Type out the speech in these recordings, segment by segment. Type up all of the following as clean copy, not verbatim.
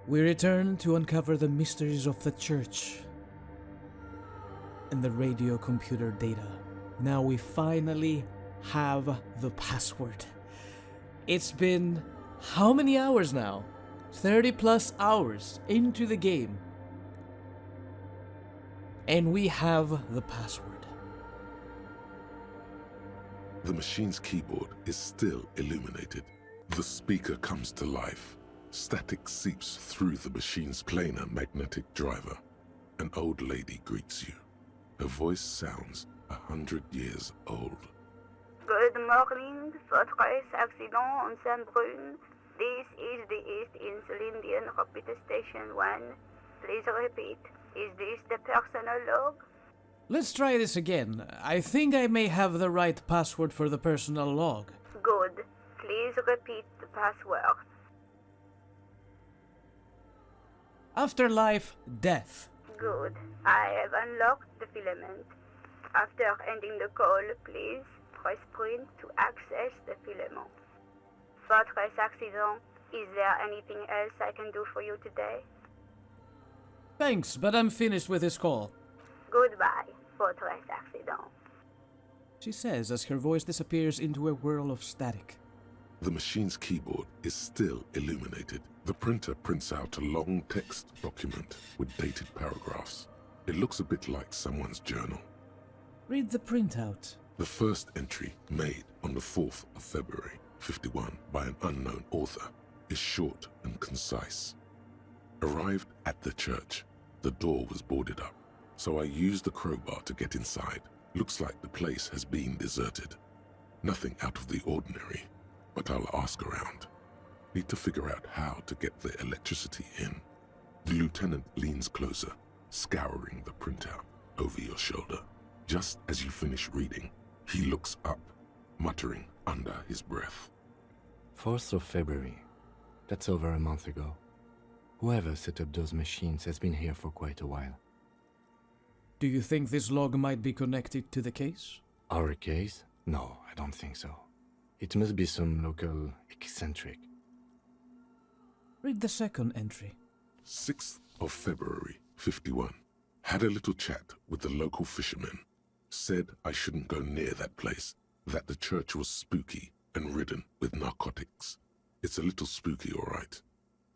We return to uncover the mysteries of the church and the radio computer data. Now we finally have the password. It's been how many hours now? 30 plus hours into the game. And we have the password. The machine's keyboard is still illuminated. The speaker comes to life. Static seeps through the machine's planar magnetic driver. An old lady greets you. Her voice sounds 100 years old. Good morning, Fortress Accident on Saint-Brune. This is the East Insulindian Computer Station 1. Please repeat. Is this the personal log? Let's try this again. I think I may have the right password for the personal log. Good. Please repeat the password. Afterlife, death. Good. I have unlocked the filament. After ending the call, please press print to access the filament. Fortress Accident, is there anything else I can do for you today? Thanks, but I'm finished with this call. Goodbye, Fortress Accident. She says as her voice disappears into a whirl of static. The machine's keyboard is still illuminated. The printer prints out a long text document with dated paragraphs. It looks a bit like someone's journal. Read the printout. The first entry, made on the 4th of February, 51, by an unknown author, is short and concise. Arrived at the church, the door was boarded up, so I used the crowbar to get inside. Looks like the place has been deserted. Nothing out of the ordinary, but I'll ask around. Need to figure out how to get the electricity in. The lieutenant leans closer, scouring the printout over your shoulder. Just as you finish reading, he looks up, muttering under his breath. 4th of February. That's over a month ago. Whoever set up those machines has been here for quite a while. Do you think this log might be connected to the case? Our case? No, I don't think so. It must be some local eccentric. Read the second entry. 6th of February, 51. Had a little chat with the local fishermen. Said I shouldn't go near that place, that the church was spooky and ridden with narcotics. It's a little spooky, all right.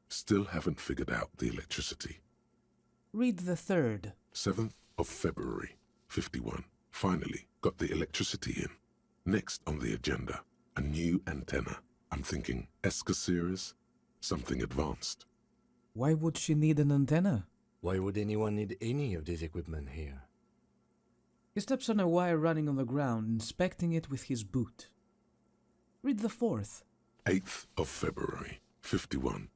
Still haven't figured out the electricity. Read the third. 7th of February, 51. Finally got the electricity in. Next on the agenda, a new antenna. I'm thinking ESCA series, something advanced. Why would she need an antenna? Why would anyone need any of this equipment here? He steps on a wire running on the ground, inspecting it with his boot. Read the fourth. 8th of February, 51.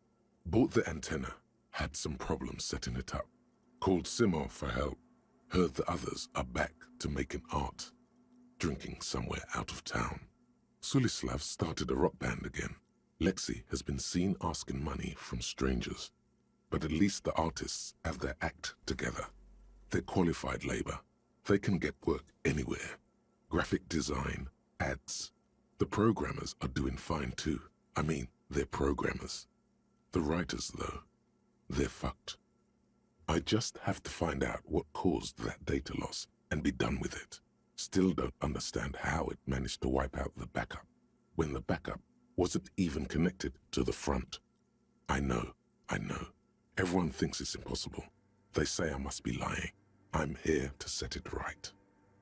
Bought the antenna, had some problems setting it up. Called Simon for help. Heard the others are back to making art. Drinking somewhere out of town. Sulislav started a rock band again. Lexi has been seen asking money from strangers. But at least the artists have their act together. They're qualified labor. They can get work anywhere. Graphic design, ads. The programmers are doing fine too. I mean, they're programmers. The writers, though, they're fucked. I just have to find out what caused that data loss and be done with it. Still don't understand how it managed to wipe out the backup, when the backup wasn't even connected to the front. I know. Everyone thinks it's impossible. They say I must be lying. I'm here to set it right.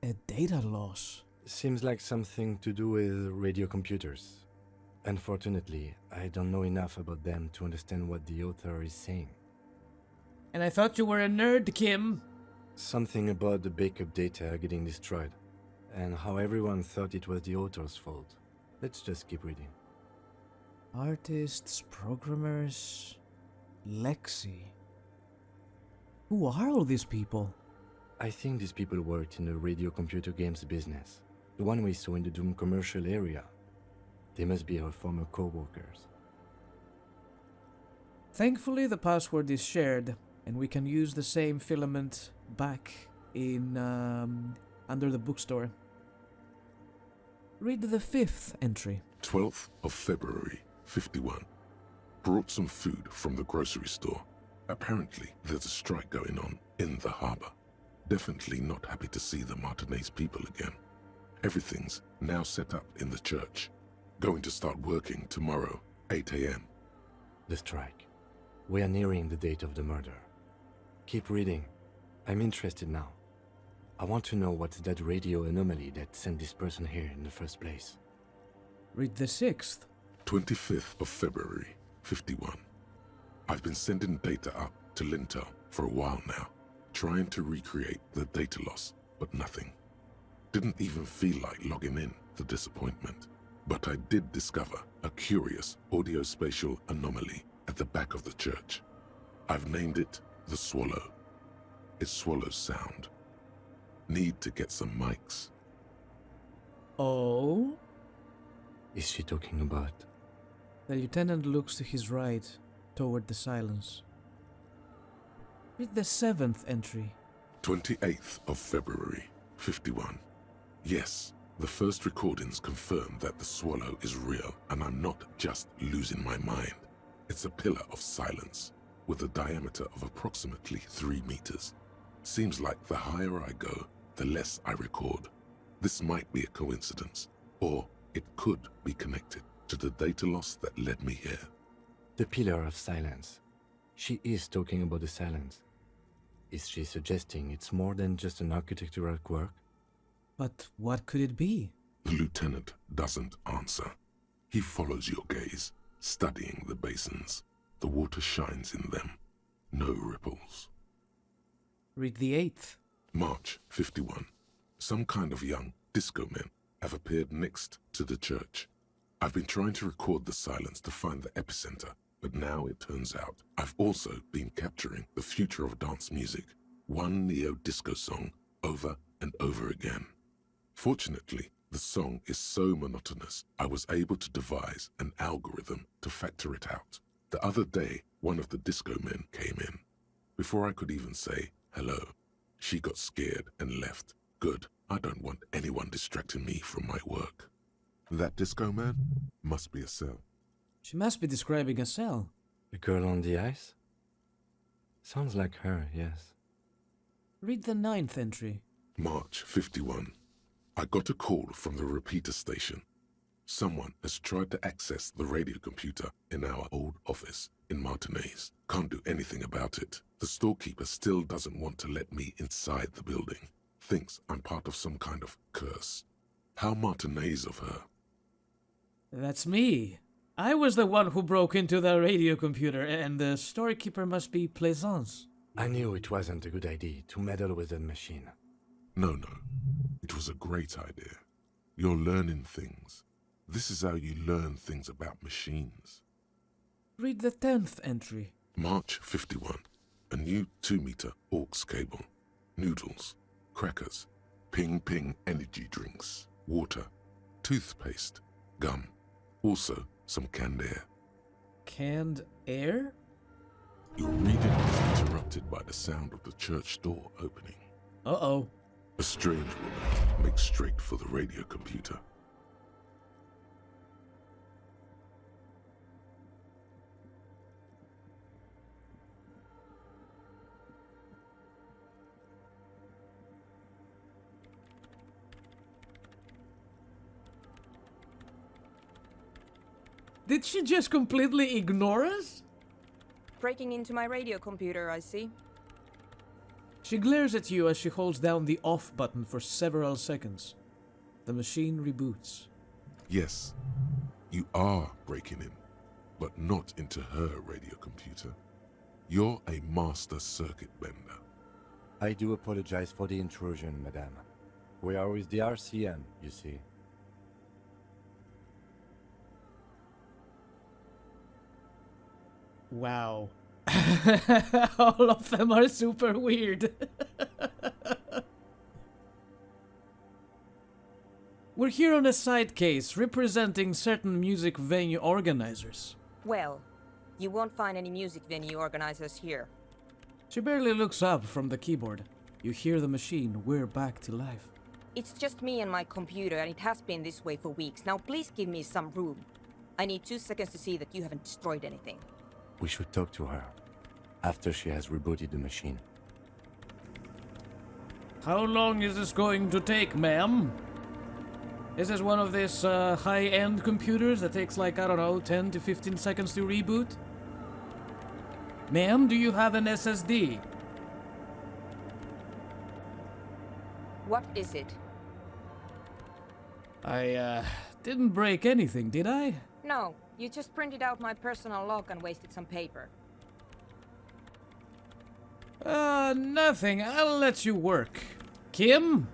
A data loss. Seems like something to do with radio computers. Unfortunately, I don't know enough about them to understand what the author is saying. And I thought you were a nerd, Kim. Something about the backup data getting destroyed, and how everyone thought it was the author's fault. Let's just keep reading. Artists, programmers, Lexi. Who are all these people? I think these people worked in the radio computer games business. The one we saw in the Doom commercial area. They must be our former co-workers. Thankfully, the password is shared, and we can use the same filament back in under the bookstore. Read the fifth entry. 12th of February, 51. Brought some food from the grocery store. Apparently, there's a strike going on in the harbor. Definitely not happy to see the Martinez people again. Everything's now set up in the church. Going to start working tomorrow, 8 a.m. The strike. We are nearing the date of the murder. Keep reading. I'm interested now. I want to know what's that radio anomaly that sent this person here in the first place. Read the 6th. 25th of February, 51. I've been sending data up to Lintel for a while now, trying to recreate the data loss, but nothing. Didn't even feel like logging in, the disappointment. But I did discover a curious audio-spatial anomaly at the back of the church. I've named it the Swallow. It swallows sound. Need to get some mics. Oh? Is she talking about? The lieutenant looks to his right, toward the silence. Read the 7th entry. 28th of February, 51. Yes, the first recordings confirm that the Swallow is real and I'm not just losing my mind. It's a pillar of silence with a diameter of approximately 3 meters. Seems like the higher I go, the less I record. This might be a coincidence, or it could be connected to the data loss that led me here. The pillar of silence. She is talking about the silence. Is she suggesting it's more than just an architectural quirk? But what could it be? The lieutenant doesn't answer. He follows your gaze, studying the basins. The water shines in them. No ripples. Read the 8th. March 51. Some kind of young disco men have appeared next to the church. I've been trying to record the silence to find the epicenter, but now it turns out I've also been capturing the future of dance music, one neo-disco song over and over again. Fortunately, the song is so monotonous, I was able to devise an algorithm to factor it out. The other day, one of the disco men came in. Before I could even say hello, she got scared and left. Good, I don't want anyone distracting me from my work. That disco man must be a cell. She must be describing a cell. The girl on the ice? Sounds like her, yes. Read the 9th entry. March 51. I got a call from the repeater station. Someone has tried to access the radio computer in our old office in Martinez. Can't do anything about it. The storekeeper still doesn't want to let me inside the building. Thinks I'm part of some kind of curse. How Martinez of her. That's me. I was the one who broke into the radio computer, and the storekeeper must be Plaisance. I knew it wasn't a good idea to meddle with that machine. No. It was a great idea. You're learning things. This is how you learn things about machines. Read the 10th entry. March 51. A new 2-meter aux cable. Noodles. Crackers. Ping energy drinks. Water. Toothpaste. Gum. Also some canned air. Canned air? Your reading is interrupted by the sound of the church door opening. Uh-oh. A strange woman makes straight for the radio computer. Did she just completely ignore us? Breaking into my radio computer, I see. She glares at you as she holds down the off button for several seconds. The machine reboots. Yes, you are breaking in, but not into her radio computer. You're a master circuit bender. I do apologize for the intrusion, madame. We are with the RCM, you see. Wow. All of them are super weird. We're here on a side case representing certain music venue organizers. Well, you won't find any music venue organizers here. She barely looks up from the keyboard. You hear the machine whir back to life. It's just me and my computer, and it has been this way for weeks. Now please give me some room. I need 2 seconds to see that you haven't destroyed anything. We should talk to her after she has rebooted the machine. How long is this going to take, ma'am? Is this one of these high-end computers that takes like, I don't know, 10 to 15 seconds to reboot? Ma'am, do you have an SSD? What is it? I didn't break anything, did I? No, you just printed out my personal log and wasted some paper. Nothing. I'll let you work. Kim?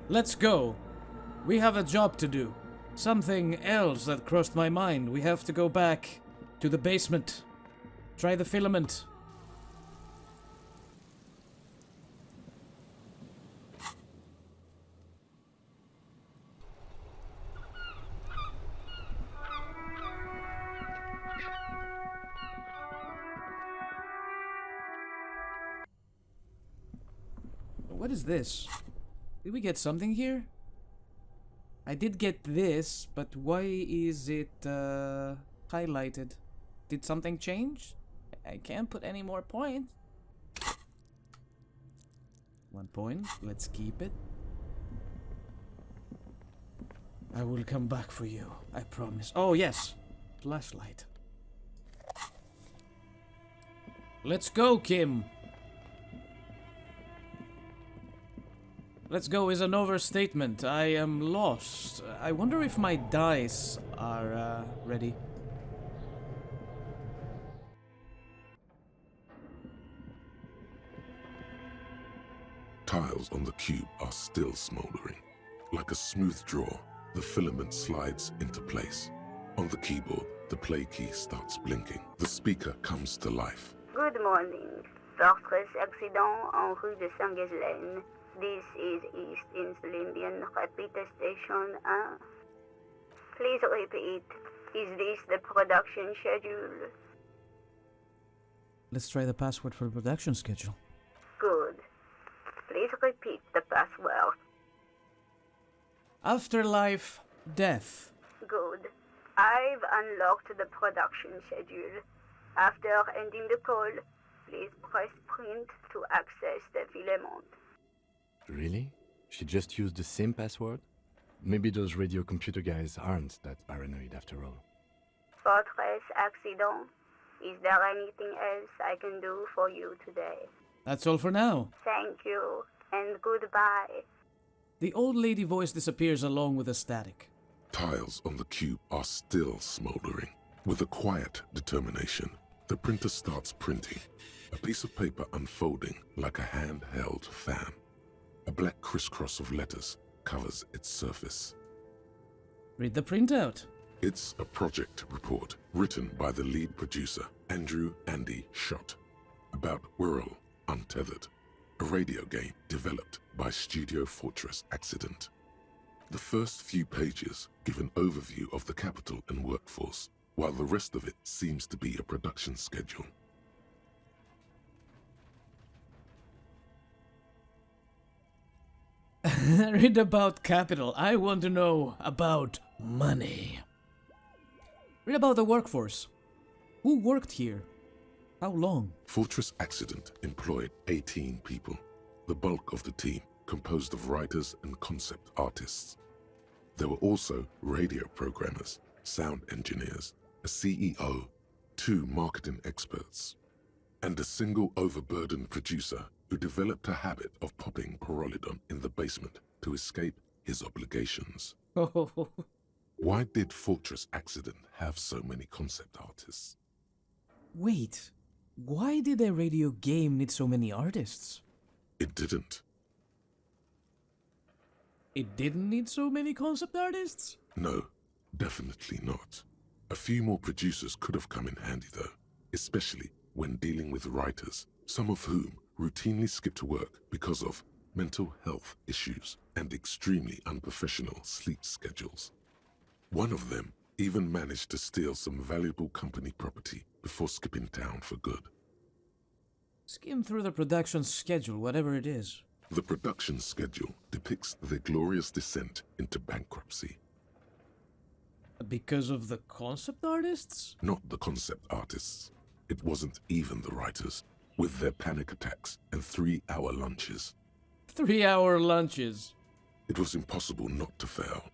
Let's go. We have a job to do. Something else that crossed my mind. We have to go back to the basement. Try the filament. What is this? Did we get something here? I did get this, but why is it highlighted? Did something change? I can't put any more points. 1 point. Let's keep it. I will come back for you. I promise. Oh, yes. Flashlight. Let's go, Kim. Let's go is an overstatement. I am lost. I wonder if my dice are ready. Tiles on the cube are still smoldering. Like a smooth draw, the filament slides into place. On the keyboard, the play key starts blinking. The speaker comes to life. Good morning. Fortress accident en rue de Saint-Ghislaine. This is East Elysium Repeat Station 1. Please repeat. Is this the production schedule? Let's try the password for the production schedule. Good. Please repeat the password. Afterlife, death. Good. I've unlocked the production schedule. After ending the call, please press print to access the filament. Really? She just used the same password? Maybe those radio computer guys aren't that paranoid after all. Fortress accident. Is there anything else I can do for you today? That's all for now. Thank you, and goodbye. The old lady voice disappears along with the static. Tiles on the cube are still smoldering. With a quiet determination, the printer starts printing, a piece of paper unfolding like a handheld fan. A black crisscross of letters covers its surface. Read the printout. It's a project report written by the lead producer, Andrew Andy Schott, about Whirl Untethered, a radio game developed by Studio Fortress Accident. The first few pages give an overview of the capital and workforce, while the rest of it seems to be a production schedule. Read about capital. I want to know about money. Read about the workforce. Who worked here? How long? Fortress Accident employed 18 people, the bulk of the team composed of writers and concept artists. There were also radio programmers, sound engineers, a CEO, 2 marketing experts, and a single overburdened producer who developed a habit of popping Pyrrolidon in the basement to escape his obligations. Oh, Why did Fortress Accident have so many concept artists? wait. Why did a radio game need so many artists? It didn't. It didn't need so many concept artists? No, definitely not. A few more producers could have come in handy though, especially when dealing with writers, some of whom routinely skip to work because of mental health issues and extremely unprofessional sleep schedules. One of them even managed to steal some valuable company property before skipping town for good. Skim through the production schedule, whatever it is. The production schedule depicts their glorious descent into bankruptcy. Because of the concept artists? Not the concept artists. It wasn't even the writers, with their panic attacks and 3-hour lunches. 3-hour lunches. It was impossible not to fail.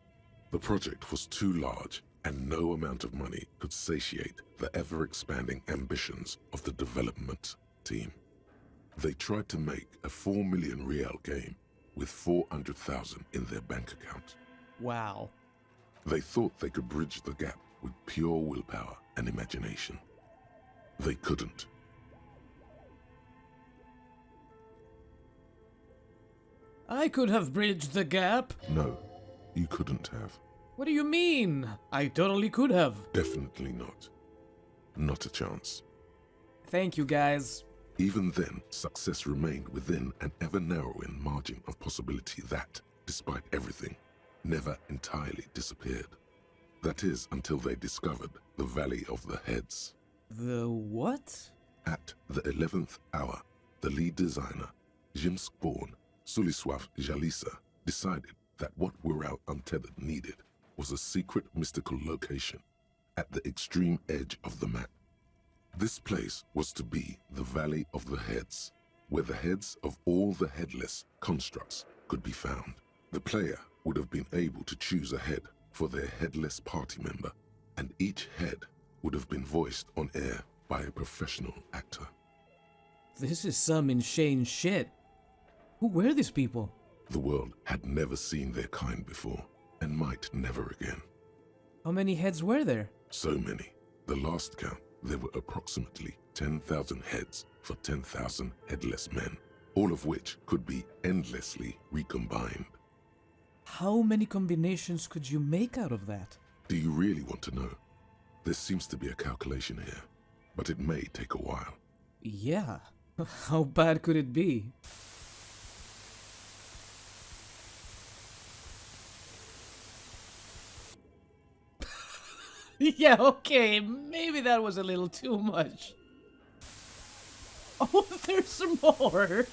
The project was too large, and no amount of money could satiate the ever-expanding ambitions of the development team. They tried to make a 4 million real game with 400,000 in their bank account. Wow. They thought they could bridge the gap with pure willpower and imagination. They couldn't. I could have bridged the gap. No, you couldn't have. What do you mean? I totally could have. Definitely not. Not a chance. Thank you, guys. Even then, success remained within an ever-narrowing margin of possibility that, despite everything, never entirely disappeared. That is, until they discovered the Valley of the Heads. The what? At the 11th hour, the lead designer, Jim Spawn, Suliswav Jalisa, decided that what Wirral Untethered needed was a secret mystical location at the extreme edge of the map. This place was to be the Valley of the Heads, where the heads of all the headless constructs could be found. The player would have been able to choose a head for their headless party member, and each head would have been voiced on air by a professional actor. This is some insane shit. Who were these people? The world had never seen their kind before, and might never again. How many heads were there? So many. The last count, there were approximately 10,000 heads for 10,000 headless men, all of which could be endlessly recombined. How many combinations could you make out of that? Do you really want to know? There seems to be a calculation here, but it may take a while. Yeah. How bad could it be? Yeah, okay, maybe that was a little too much. Oh, there's some more!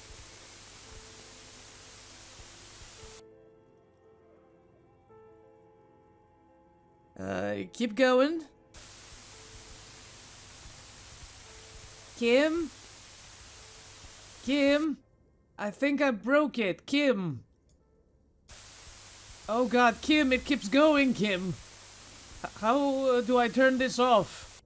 Keep going. Kim? Kim? I think I broke it, Kim. Oh god, Kim, it keeps going, Kim. How do I turn this off?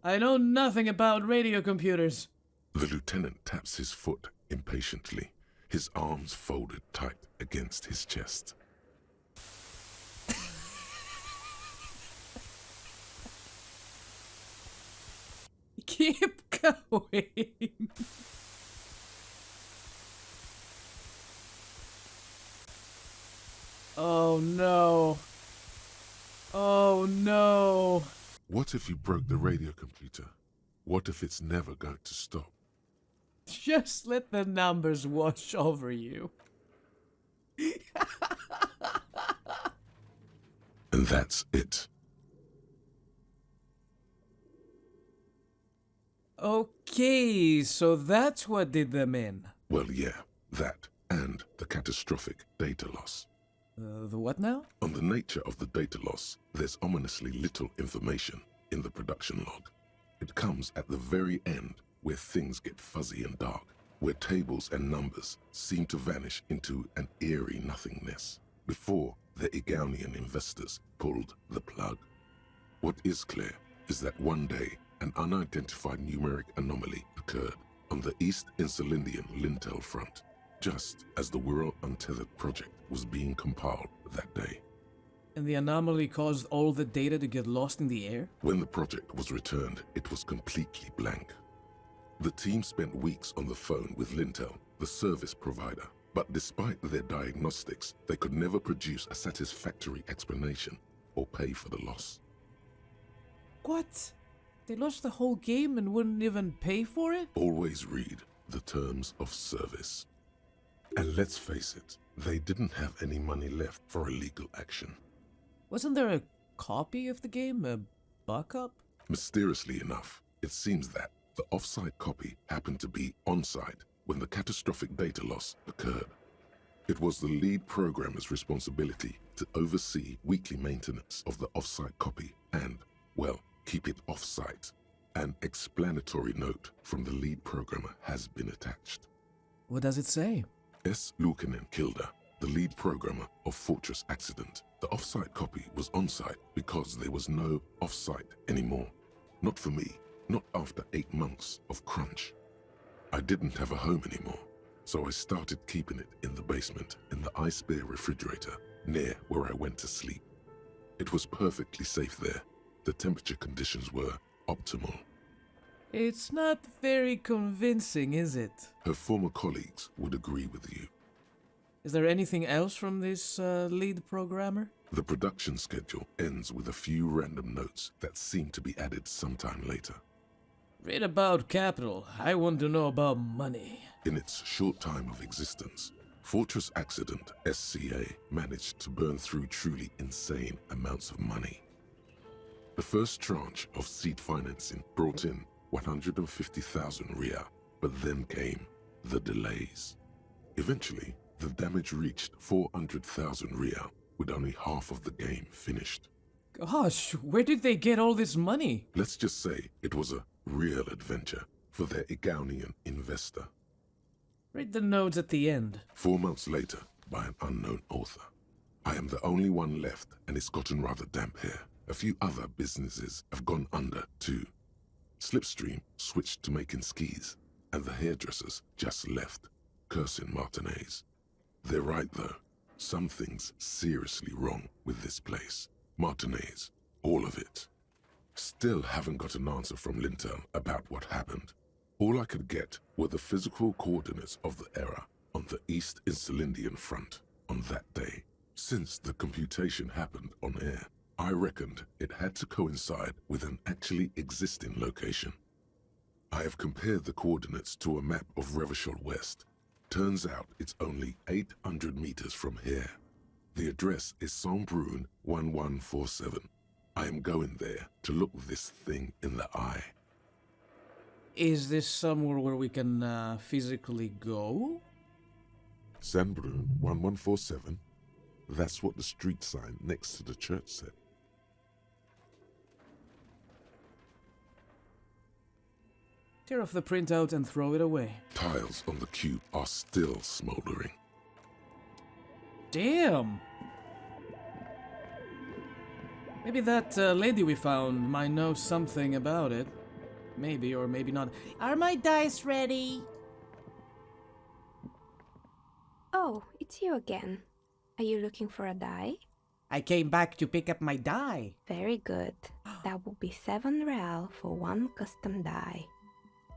I know nothing about radio computers. The lieutenant taps his foot impatiently, his arms folded tight against his chest. Keep going. Oh no. Oh no. What if you broke the radio computer? What if it's never going to stop? Just let the numbers wash over you. And that's it. Okay, so that's what did them in. Well, yeah, that and the catastrophic data loss. The what now? On the nature of the data loss, there's ominously little information in the production log. It comes at the very end, where things get fuzzy and dark, where tables and numbers seem to vanish into an eerie nothingness, before the Igaunian investors pulled the plug. What is clear is that one day, an unidentified numeric anomaly occurred on the East Insulindian lintel front, just as the Wirral Untethered project was being compiled that day. And the anomaly caused all the data to get lost in the air? When the project was returned, it was completely blank. The team spent weeks on the phone with Lintel, the service provider, but despite their diagnostics, they could never produce a satisfactory explanation or pay for the loss. What? They lost the whole game and wouldn't even pay for it? Always read the terms of service. And let's face it, they didn't have any money left for a legal action. Wasn't there a copy of the game? A backup? Mysteriously enough, it seems that the off-site copy happened to be on-site when the catastrophic data loss occurred. It was the lead programmer's responsibility to oversee weekly maintenance of the off-site copy and, well, keep it off-site. An explanatory note from the lead programmer has been attached. What does it say? S. Luukkonen Kilda, the lead programmer of Fortress Accident. The off-site copy was on-site because there was no off-site anymore. Not for me, not after 8 months of crunch. I didn't have a home anymore, so I started keeping it in the basement in the ice bear refrigerator near where I went to sleep. It was perfectly safe there. The temperature conditions were optimal. It's not very convincing, is it? Her former colleagues would agree with you. Is there anything else from this lead programmer? The production schedule ends with a few random notes that seem to be added sometime later. Read about capital. I want to know about money. In its short time of existence, Fortress Accident SCA managed to burn through truly insane amounts of money. The first tranche of seed financing brought in 150,000 Ria, but then came the delays. Eventually, the damage reached 400,000 Ria, with only half of the game finished. Gosh, where did they get all this money? Let's just say it was a real adventure for their Igaunian investor. Read the notes at the end. 4 months later, by an unknown author. I am the only one left, and it's gotten rather damp here. A few other businesses have gone under, too. Slipstream switched to making skis, and the hairdressers just left, cursing Martinez. They're right, though. Something's seriously wrong with this place. Martinez, all of it. Still haven't got an answer from Lintel about what happened. All I could get were the physical coordinates of the error on the East Insulindian front on that day. Since the computation happened on air, I reckoned it had to coincide with an actually existing location. I have compared the coordinates to a map of Revachol West. Turns out it's only 800 meters from here. The address is Saint-Brun 1147. I am going there to look this thing in the eye. Is this somewhere where we can physically go? Saint-Brun 1147? That's what the street sign next to the church said. Tear off the printout and throw it away. Tiles on the cube are still smoldering. Damn! Maybe that lady we found might know something about it. Maybe or maybe not. Are my dice ready? Oh, it's you again. Are you looking for a die? I came back to pick up my die. Very good. That will be 7 real for 1 custom die.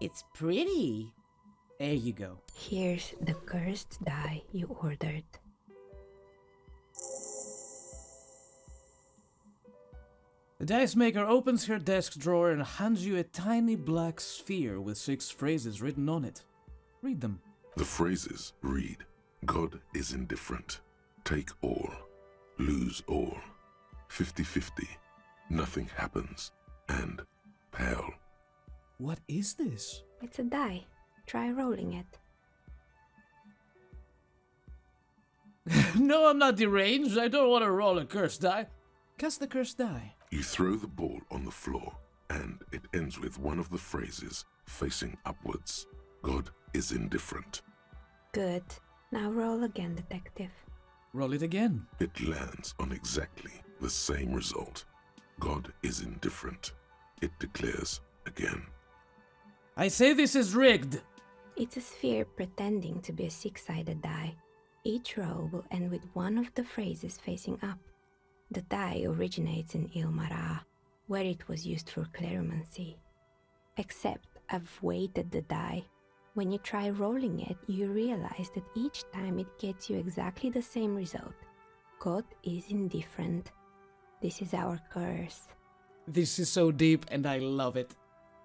It's pretty. There you go. Here's the cursed die you ordered. The dice maker opens her desk drawer and hands you a tiny black sphere with 6 phrases written on it. Read them. The phrases read, God is indifferent. Take all. Lose all. 50-50. Nothing happens. And pale. What is this? It's a die. Try rolling it. No, I'm not deranged. I don't want to roll a cursed die. Cast the cursed die. You throw the ball on the floor, and it ends with one of the phrases facing upwards. God is indifferent. Good. Now roll again, detective. Roll it again. It lands on exactly the same result. God is indifferent. It declares again. I say this is rigged. It's a sphere pretending to be a 6-sided die. Each roll will end with one of the phrases facing up. The die originates in Ilmara, where it was used for cleromancy. Except I've weighted the die. When you try rolling it, you realize that each time it gets you exactly the same result. God is indifferent. This is our curse. This is so deep and I love it.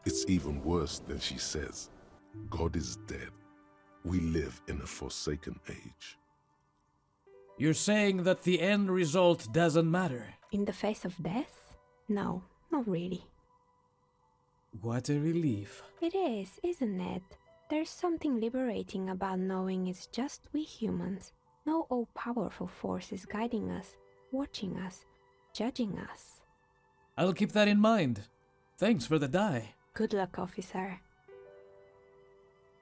It's even worse than she says. God is dead. We live in a forsaken age. You're saying that the end result doesn't matter? In the face of death? No, not really. What a relief. It is, isn't it? There's something liberating about knowing it's just we humans, No all-powerful force is guiding us, watching us, judging us. I'll keep that in mind. Thanks for the die. Good luck, officer.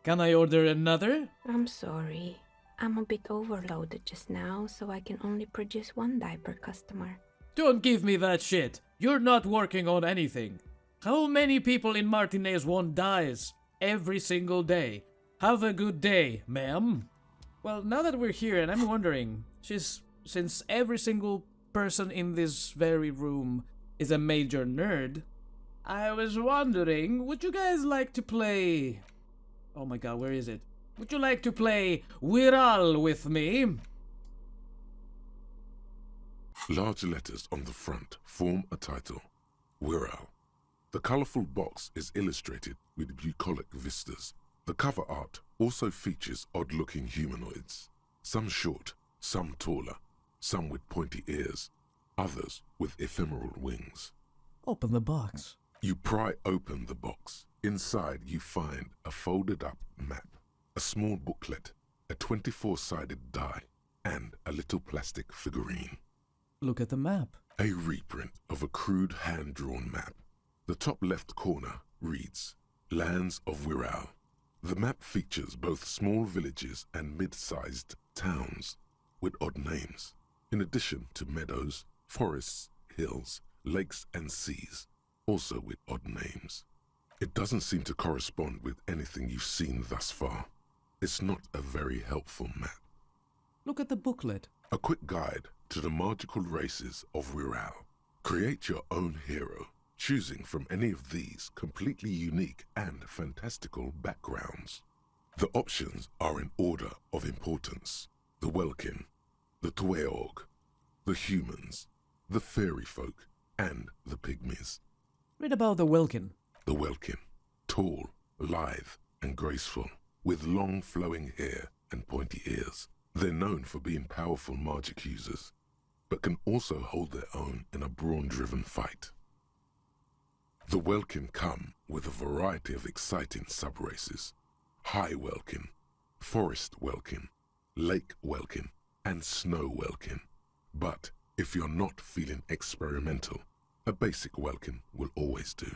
Can I order another? I'm sorry. I'm a bit overloaded just now, so I can only produce one die per customer. Don't give me that shit. You're not working on anything. How many people in Martinez want dies? Every single day. Have a good day, ma'am. Well, now that we're here, and I'm wondering, since every single person in this very room is a major nerd, I was wondering, would you guys like to play... Oh my god, where is it? Would you like to play Viral with me? Large letters on the front form a title, Viral. The colourful box is illustrated with bucolic vistas. The cover art also features odd-looking humanoids, some short, some taller, some with pointy ears, others with ephemeral wings. Open the box. You pry open the box. Inside you find a folded-up map, a small booklet, a 24-sided die, and a little plastic figurine. Look at the map. A reprint of a crude hand-drawn map. The top left corner reads, Lands of Viral. The map features both small villages and mid-sized towns with odd names, in addition to meadows, forests, hills, lakes and seas, also with odd names. It doesn't seem to correspond with anything you've seen thus far. It's not a very helpful map. Look at the booklet. A quick guide to the magical races of Viral. Create your own hero, choosing from any of these completely unique and fantastical backgrounds. The options are in order of importance. The Welkin, the Tweog, the humans, the fairy folk, and the pygmies. Read about the Welkin. The Welkin, tall, lithe, and graceful, with long flowing hair and pointy ears. They're known for being powerful magic users, but can also hold their own in a brawn-driven fight. The Welkin come with a variety of exciting sub-races. High Welkin, Forest Welkin, Lake Welkin, and Snow Welkin. But if you're not feeling experimental, a basic Welkin will always do.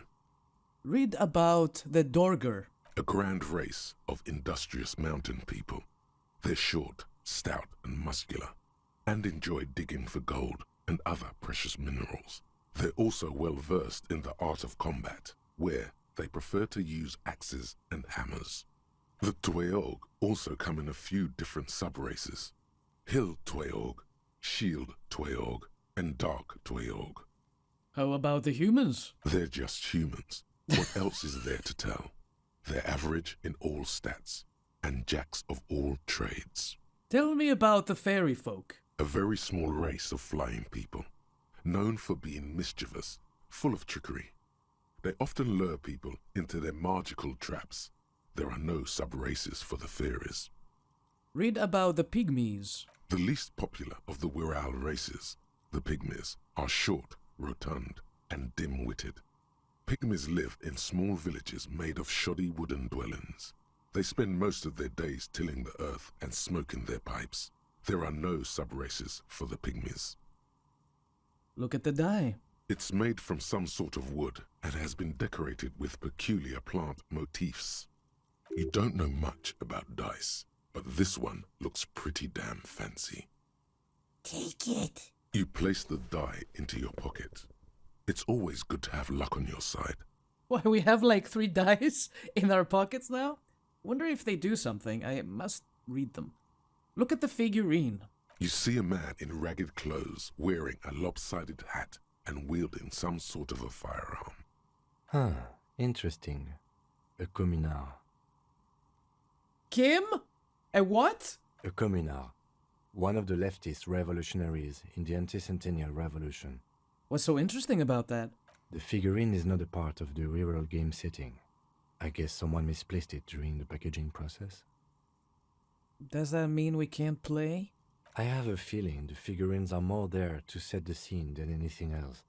Read about the Dorger. A grand race of industrious mountain people. They're short, stout, and muscular, and enjoy digging for gold and other precious minerals. They're also well versed in the art of combat, where they prefer to use axes and hammers. The Tweog also come in a few different sub-races. Hill Tweog, Shield Tweog, and Dark Tweog. How about the humans? They're just humans. What else is there to tell? They're average in all stats, and jacks of all trades. Tell me about the fairy folk. A very small race of flying people, known for being mischievous, full of trickery. They often lure people into their magical traps. There are no sub-races for the fairies. Read about the pygmies. The least popular of the Viral races, the pygmies, are short, rotund, and dim-witted. Pygmies live in small villages made of shoddy wooden dwellings. They spend most of their days tilling the earth and smoking their pipes. There are no sub-races for the pygmies. Look at the die. It's made from some sort of wood and has been decorated with peculiar plant motifs. You don't know much about dice, but this one looks pretty damn fancy. Take it. You place the die into your pocket. It's always good to have luck on your side. Why, we have like 3 dice in our pockets now? Wonder if they do something. I must read them. Look at the figurine. You see a man in ragged clothes wearing a lopsided hat and wielding some sort of a firearm. Huh, interesting. A communard. Kim? A what? A communard. One of the leftist revolutionaries in the anti-centennial revolution. What's so interesting about that? The figurine is not a part of the real game setting. I guess someone misplaced it during the packaging process. Does that mean we can't play? I have a feeling the figurines are more there to set the scene than anything else.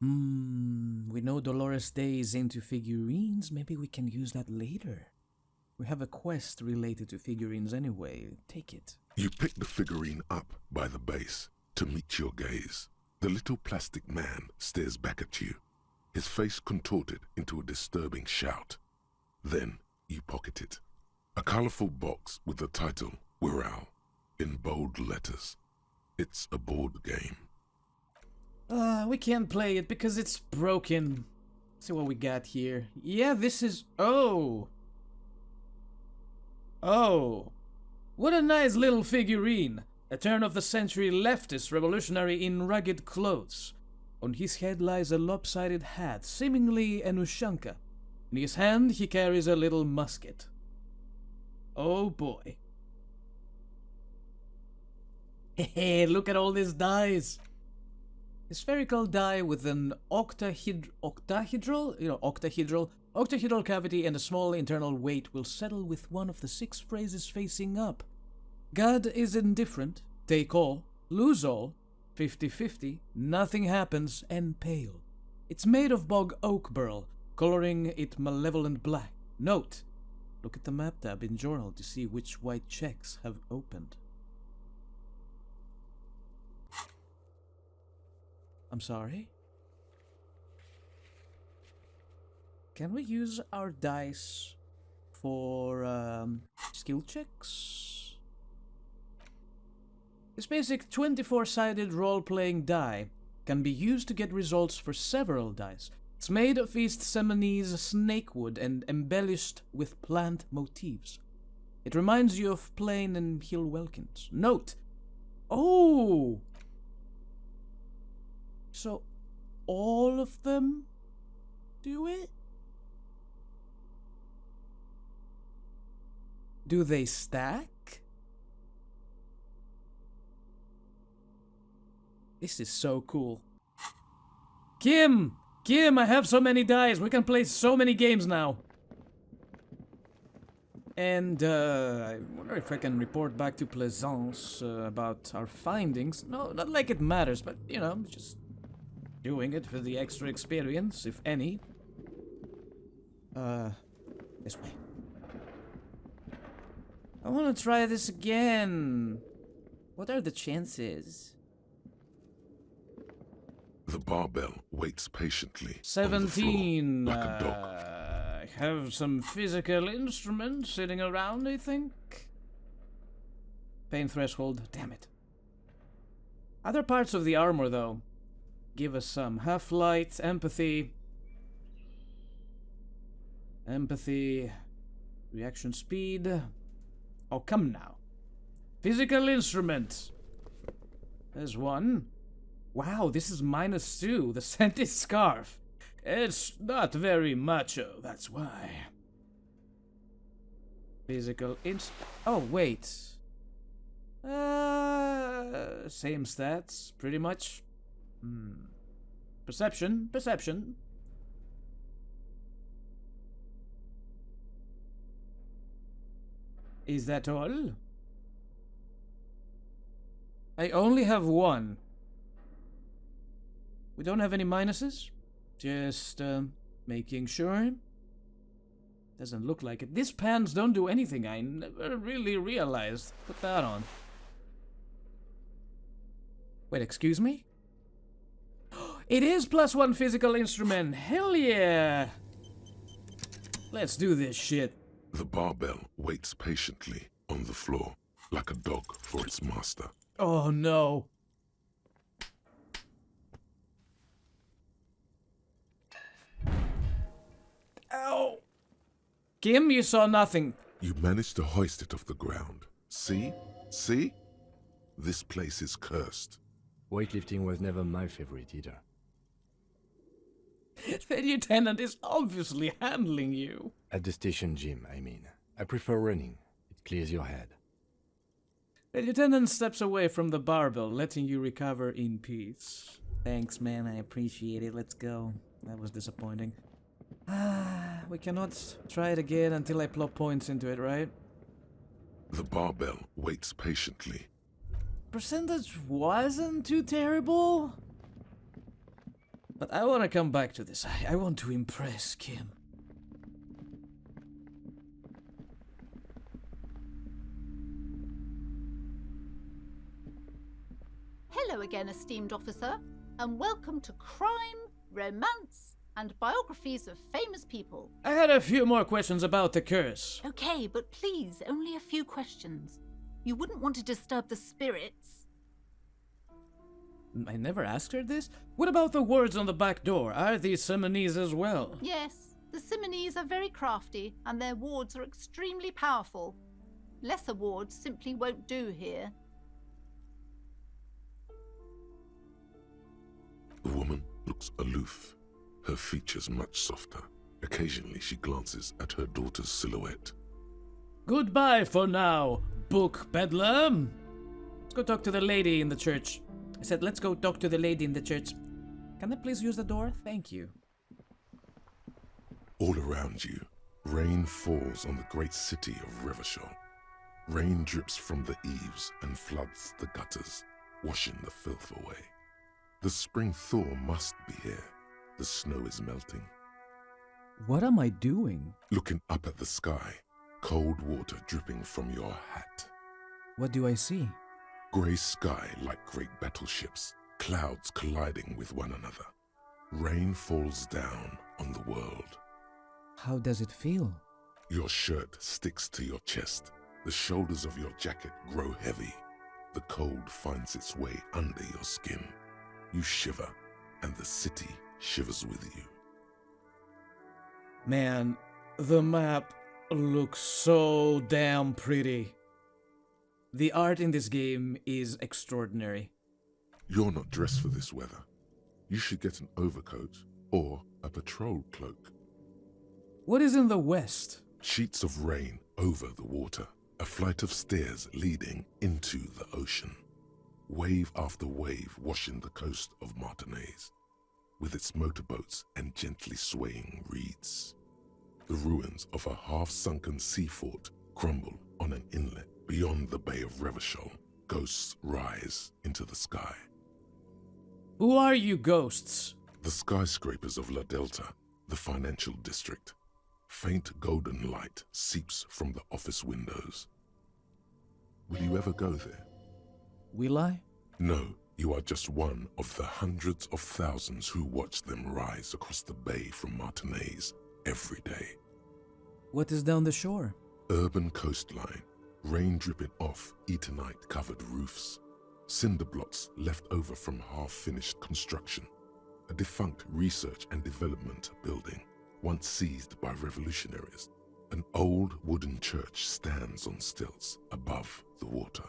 We know Dolores Day is into figurines. Maybe we can use that later. We have a quest related to figurines anyway. Take it. You pick the figurine up by the base to meet your gaze. The little plastic man stares back at you, his face contorted into a disturbing shout. Then you pocket it. A colorful box with the title, Wirral, in bold letters. It's a board game. We can't play it because it's broken. Let's see what we got here. Yeah, this is... Oh! Oh! What a nice little figurine! A turn-of-the-century leftist revolutionary in rugged clothes. On his head lies a lopsided hat, seemingly an ushanka. In his hand he carries a little musket. Oh boy. Hehe, look at all these dice! A spherical die with an octahedral cavity and a small internal weight will settle with one of the 6 phrases facing up. God is indifferent, take all, lose all, 50-50, nothing happens, and pale. It's made of bog oak burl, coloring it malevolent black. Note, look at the map tab in journal to see which white checks have opened. I'm sorry? Can we use our dice for skill checks? This basic 24-sided role-playing die can be used to get results for several dice. It's made of East Seminoese snakewood and embellished with plant motifs. It reminds you of Plain and Hill Welkins. Note! Oh! So, all of them do it? Do they stack? This is so cool. Kim! Kim, I have so many dice. We can play so many games now. And, I wonder if I can report back to Plaisance about our findings. No, not like it matters, but, you know, just doing it for the extra experience, if any. This way. I want to try this again. What are the chances? The barbell waits patiently. 17. Like a dog. I have some physical instruments sitting around, I think. Pain threshold. Damn it. Other parts of the armor, though. Give us some. Half-light, empathy. Empathy. Reaction speed. Oh, come now. Physical instruments. There's one. Wow, this is -2. The scented scarf. It's not very macho, that's why. Physical Oh, wait. Same stats, pretty much. Perception. Is that all? I only have 1. We don't have any minuses? Just, making sure? Doesn't look like it. These pants don't do anything. I never really realized. Put that on. Wait, excuse me? It is +1 physical instrument. Hell yeah! Let's do this shit. The barbell waits patiently on the floor, like a dog for its master. Oh no. Ow! Kim, you saw nothing. You managed to hoist it off the ground. See? See? This place is cursed. Weightlifting was never my favorite either. The lieutenant is obviously handling you. At the station gym, I mean. I prefer running. It clears your head. The lieutenant steps away from the barbell, letting you recover in peace. Thanks, man. I appreciate it. Let's go. That was disappointing. We cannot try it again until I plop points into it, right? The barbell waits patiently. Percentage wasn't too terrible. But I want to come back to this. I want to impress Kim. Hello again, esteemed officer, and welcome to Crime, Romance, and Biographies of Famous People. I had a few more questions about the curse. Okay, but please, only a few questions. You wouldn't want to disturb the spirits. I never asked her this. What about the words on the back door? Are these summonese as well? Yes, the Simonees are very crafty, and their wards are extremely powerful. Lesser wards simply won't do here. The woman looks aloof, her features much softer. Occasionally she glances at her daughter's silhouette. Goodbye for now, book bedlam. Let's go talk to the lady in the church. I said, let's go talk to the lady in the church. Can I please use the door? Thank you. All around you, rain falls on the great city of Revachol. Rain drips from the eaves and floods the gutters, washing the filth away. The spring thaw must be here. The snow is melting. What am I doing? Looking up at the sky, cold water dripping from your hat. What do I see? Grey sky like great battleships, clouds colliding with one another. Rain falls down on the world. How does it feel? Your shirt sticks to your chest. The shoulders of your jacket grow heavy. The cold finds its way under your skin. You shiver, and the city shivers with you. Man, the map looks so damn pretty. The art in this game is extraordinary. You're not dressed for this weather. You should get an overcoat or a patrol cloak. What is in the west? Sheets of rain over the water, a flight of stairs leading into the ocean. Wave after wave washing the coast of Martinaise, with its motorboats and gently swaying reeds. The ruins of a half-sunken sea fort crumble on an inlet beyond the Bay of Revachol. Ghosts rise into the sky. Who are you ghosts? The skyscrapers of La Delta, the financial district. Faint golden light seeps from the office windows. Will you ever go there? Will I? No, you are just one of the hundreds of thousands who watch them rise across the bay from Martinaise every day. What is down the shore? Urban coastline, rain dripping off Eternite-covered roofs, cinder blocks left over from half-finished construction, a defunct research and development building, once seized by revolutionaries. An old wooden church stands on stilts above the water.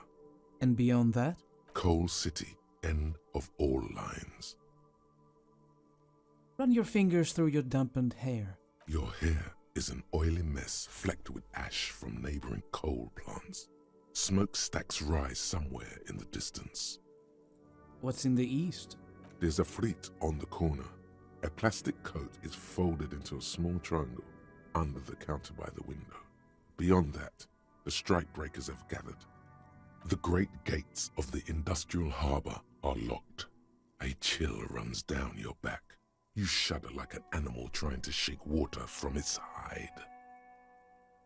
And beyond that? Coal City, end of all lines. Run your fingers through your dampened hair. Your hair is an oily mess flecked with ash from neighboring coal plants. Smokestacks rise somewhere in the distance. What's in the east? There's a fleet on the corner. A plastic coat is folded into a small triangle under the counter by the window. Beyond that, the strikebreakers have gathered. The great gates of the industrial harbour are locked. A chill runs down your back. You shudder like an animal trying to shake water from its hide.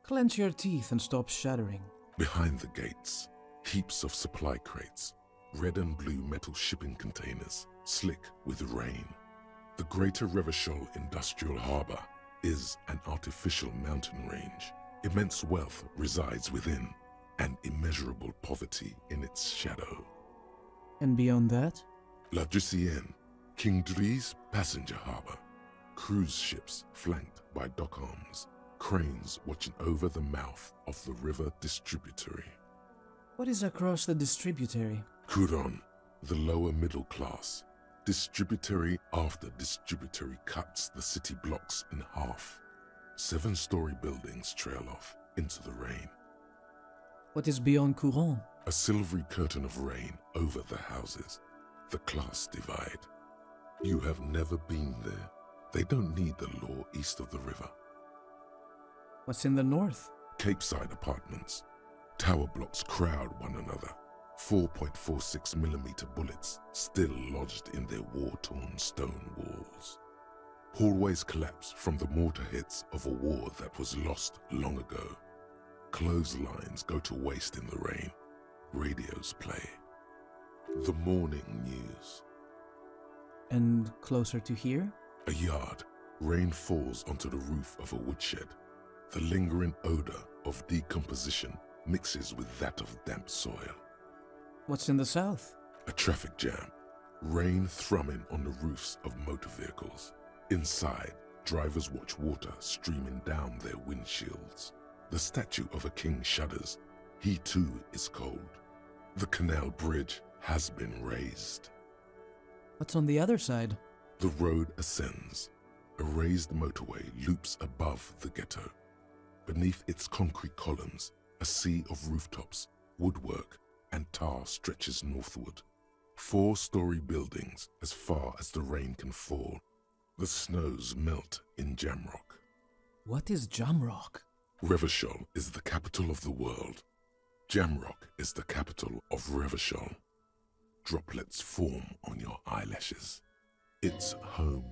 Clench your teeth and stop shuddering. Behind the gates, heaps of supply crates, red and blue metal shipping containers, slick with rain. The Greater Revachol Industrial Harbour is an artificial mountain range. Immense wealth resides within, and immeasurable poverty in its shadow. And beyond that? La Drusienne, King Dries passenger harbour. Cruise ships flanked by dock arms, cranes watching over the mouth of the river distributary. What is across the distributary? Couronne, the lower middle class. Distributary after distributary cuts the city blocks in half. 7-story buildings trail off into the rain. What is beyond Couronne? A silvery curtain of rain over the houses. The class divide. You have never been there. They don't need the law east of the river. What's in the north? Capeside apartments. Tower blocks crowd one another. 4.46mm bullets still lodged in their war-torn stone walls. Hallways collapse from the mortar hits of a war that was lost long ago. Clotheslines go to waste in the rain. Radios play. The morning news. And closer to here? A yard. Rain falls onto the roof of a woodshed. The lingering odor of decomposition mixes with that of damp soil. What's in the south? A traffic jam. Rain thrumming on the roofs of motor vehicles. Inside, drivers watch water streaming down their windshields. The statue of a king shudders. He too is cold. The canal bridge has been raised. What's on the other side? The road ascends. A raised motorway loops above the ghetto. Beneath its concrete columns, a sea of rooftops, woodwork, and tar stretches northward. 4-story buildings as far as the rain can fall. The snows melt in Jamrock. What is Jamrock? Revachol is the capital of the world. Jamrock is the capital of Revachol. Droplets form on your eyelashes. It's home.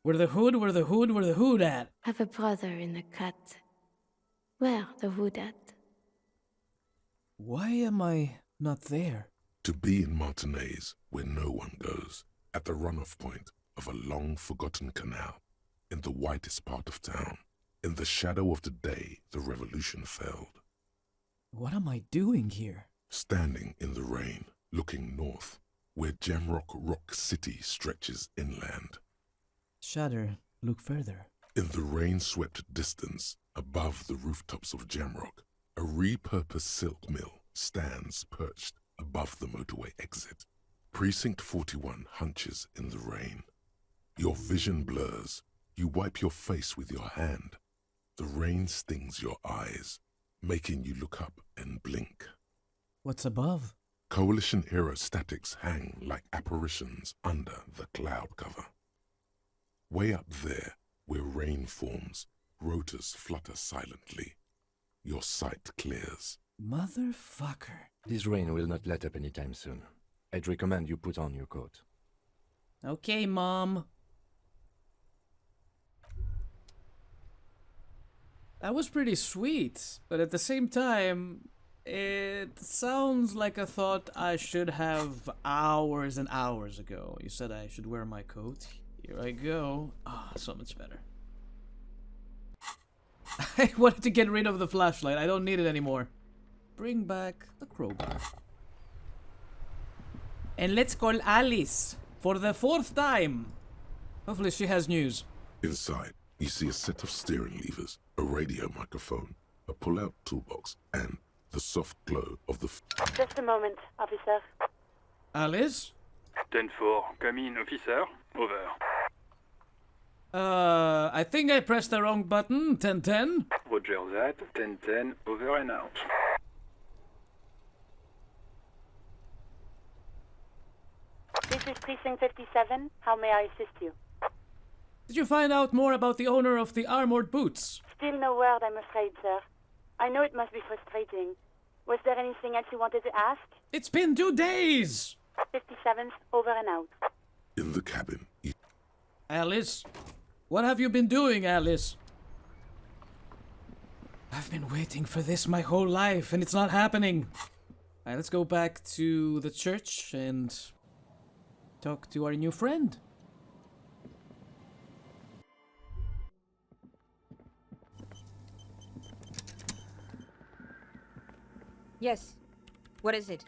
Where the hood at? Have a brother in the cut. Where the wood at? Why am I not there? To be in Martinez, where no one goes, at the runoff point of a long-forgotten canal, in the whitest part of town, in the shadow of the day the revolution failed. What am I doing here? Standing in the rain, looking north, where Jamrock Rock City stretches inland. Shudder, look further. In the rain-swept distance, above the rooftops of Jamrock, a repurposed silk mill stands perched above the motorway exit. Precinct 41 hunches in the rain. Your vision blurs. You wipe your face with your hand. The rain stings your eyes, making you look up and blink. What's above? Coalition aerostatics hang like apparitions under the cloud cover. Way up there, where rain forms, rotors flutter silently. Your sight clears. Motherfucker. This rain will not let up anytime soon. I'd recommend you put on your coat. Okay, Mom. That was pretty sweet, but at the same time, it sounds like a thought I should have hours and hours ago. You said I should wear my coat. Here I go. Ah, so much better. I wanted to get rid of the flashlight. I don't need it anymore. Bring back the crowbar. And let's call Alice for the 4th time. Hopefully she has news. Inside, you see a set of steering levers, a radio microphone, a pull-out toolbox, and the soft glow of the... Just a moment, officer. Alice? 10-4, come in, officer. Over. I think I pressed the wrong button. 10-10. Roger that. 10-10, over and out. This is Precinct 57. How may I assist you? Did you find out more about the owner of the armored boots? Still no word, I'm afraid, sir. I know it must be frustrating. Was there anything else you wanted to ask? It's been 2 days! 57th, over and out. In the cabin, you... Alice? What have you been doing, Alice? I've been waiting for this my whole life, and it's not happening. Alright, let's go back to the church and talk to our new friend. Yes. What is it?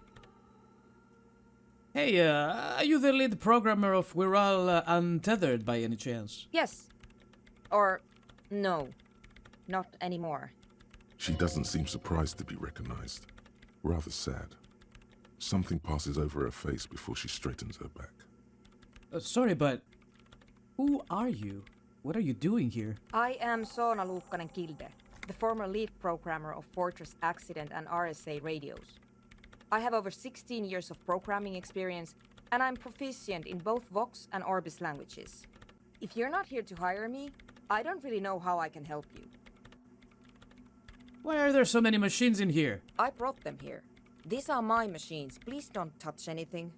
Hey, are you the lead programmer of We're All Untethered by any chance? Yes. Or no. Not anymore. She doesn't seem surprised to be recognized. Rather sad. Something passes over her face before she straightens her back. Sorry, but who are you? What are you doing here? I am Soona Luukkanen-Kilde, the former lead programmer of Fortress Accident and RSA radios. I have over 16 years of programming experience, and I'm proficient in both Vox and Orbis languages. If you're not here to hire me, I don't really know how I can help you. Why are there so many machines in here? I brought them here. These are my machines. Please don't touch anything.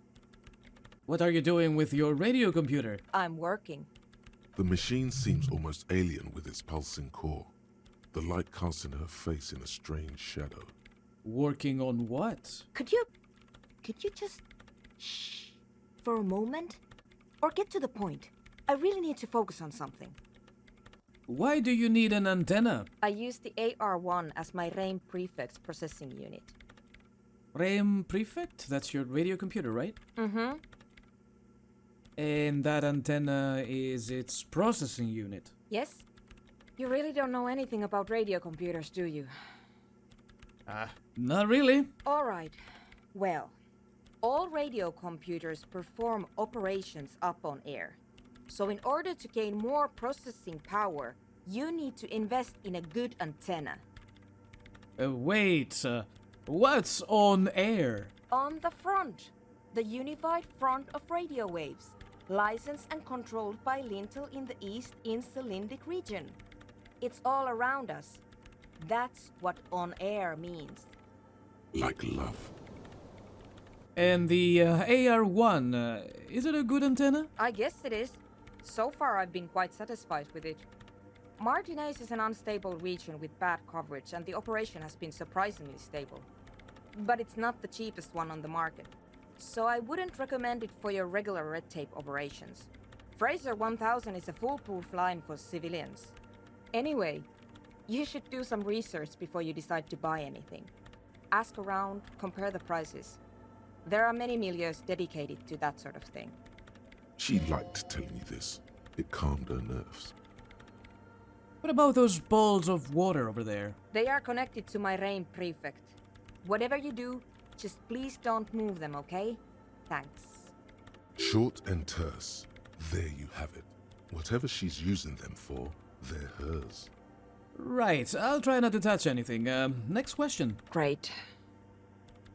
What are you doing with your radio computer? I'm working. The machine seems almost alien with its pulsing core. the light casting her face in a strange shadow. Working on what? Could you just shh for a moment? Or get to the point. I really need to focus on something. Why do you need an antenna? I use the AR1 as my RAIM prefix processing unit. RAM Prefect? That's your radio computer, right? Mm-hmm. And that antenna is its processing unit. Yes? You really don't know anything about radio computers, do you? Not really. All right. Well, all radio computers perform operations up on air. So in order to gain more processing power, you need to invest in a good antenna. Wait, what's on air? On the front, the unified front of radio waves, licensed and controlled by Lintel in the east in Celindic region. It's all around us. That's what on air means. Like love. And the AR1, is it a good antenna? I guess it is. So far I've been quite satisfied with it. Martinez is an unstable region with bad coverage and the operation has been surprisingly stable. But it's not the cheapest one on the market. So I wouldn't recommend it for your regular red tape operations. Fraser 1000 is a foolproof line for civilians. Anyway, you should do some research before you decide to buy anything. Ask around, compare the prices. There are many milieux dedicated to that sort of thing. She liked telling you this. It calmed her nerves. What about those balls of water over there? They are connected to my RAIN prefect. Whatever you do, just please don't move them, okay? Thanks. Short and terse. There you have it. Whatever she's using them for, they're hers. Right, I'll try not to touch anything. Next question. Great.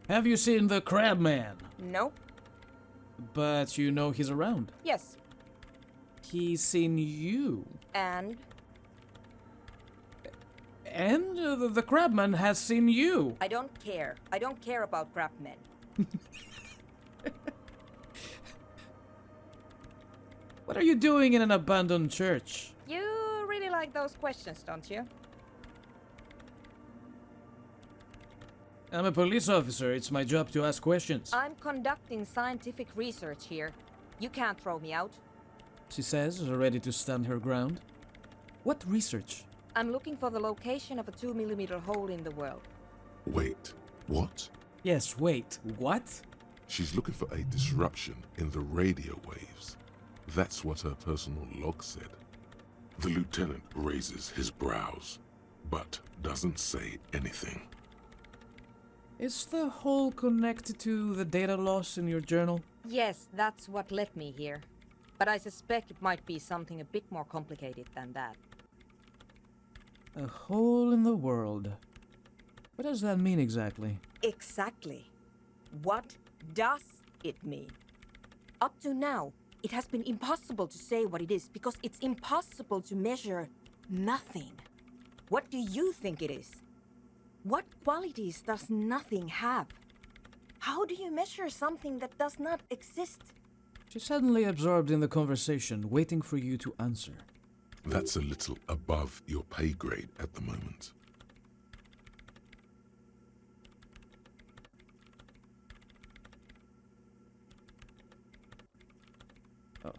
Have you seen the Crab Man? Nope. But you know he's around. Yes. He's seen you. And? And the Crabman has seen you. I don't care. I don't care about crab men. What are you doing in an abandoned church? You really like those questions, don't you? I'm a police officer. It's my job to ask questions. I'm conducting scientific research here. You can't throw me out. She says, ready to stand her ground. What research? I'm looking for the location of a 2mm hole in the world. Wait, what? Yes, wait, what? She's looking for a disruption in the radio waves. That's what her personal log said. The lieutenant raises his brows, but doesn't say anything. Is the hole connected to the data loss in your journal? Yes, that's what led me here. But I suspect it might be something a bit more complicated than that. A hole in the world. What does that mean exactly? Exactly. What does it mean? Up to now, it has been impossible to say what it is because it's impossible to measure nothing. What do you think it is? What qualities does nothing have? How do you measure something that does not exist? She's suddenly absorbed in the conversation, waiting for you to answer. That's a little above your pay grade at the moment.